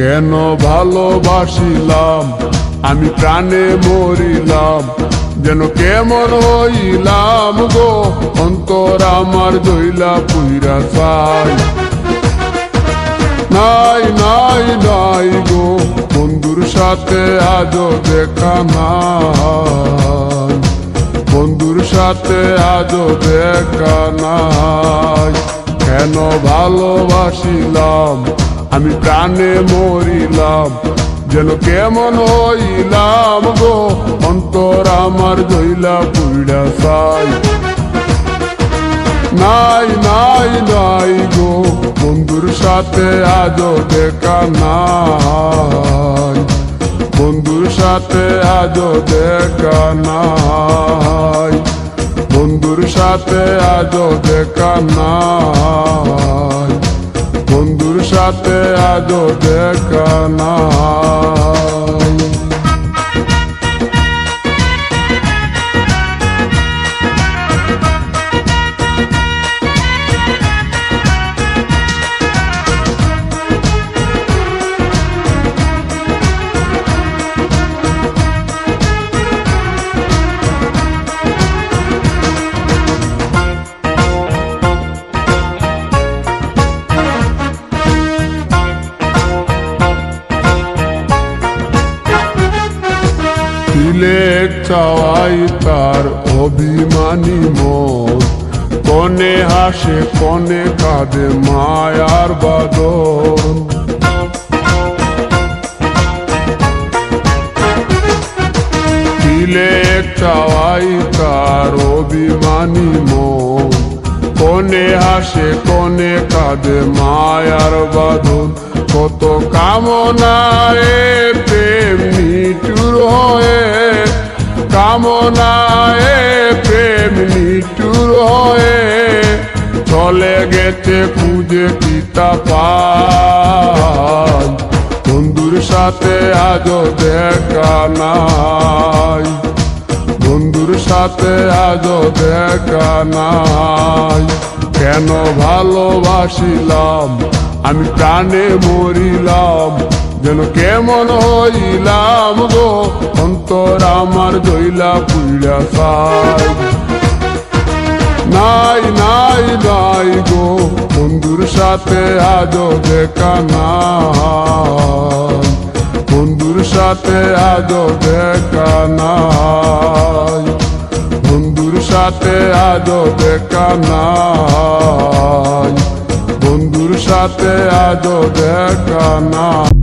কেন ভালোবাসিলাম আমি প্রাণে মরিলাম, যেন কেমন হইলাম গো অন্তর আমার দইলা পুইরা চাই। নাই নাই নাই গো বন্ধুর সাথে আজও দেখা নাই, বন্ধুর সাথে আজও দেখা নাই। কেন ভালোবাসিলাম আমি প্রাণে মরিলাম, যেন কেমন হইলাম গো অন্তর আমার দইলা পুইরা চাই। নাই নাই নাই গো বন্ধুর সাথে আজও দেখা নাই, বন্ধুর সাথে আজও দেখা নাই, বন্ধুর সাথে আজও দেখা নাই, বন্ধুর সাথে আজও দেখা নাই। তিলেক চাওয়াই তার অভিমানী মন, কনে হাসে কনে কাঁদে মায়ার বাদন। তিলেক চাওয়াই তার অভিমানী মন, কনে হাসে কনে কাঁদে মায়ার বাদন। কত কামনায় প্রেম নিঠুর হয়ে, কামনায় প্রেম নিঠুর হয়ে চলে গেছে খুঁজে পিতা পাই। বন্ধুর সাথে আজও দেখা নাই, বন্ধুর সাথে আজও দেখা নাই। কেন ভালোবাসিলাম আমি প্রাণে মরিলাম, যেন কেমন হইলাম গো অন্তর আমার দইলা পুইরা চাই। নাই নাই নাই গো বন্ধুর সাথে আজও দেখা নাই, বন্ধুর সাথে আজও দেখা নাই, বন্ধুর সাথে আজও দেখা নাই, বন্ধুর সাথে আজও দেখা নাই।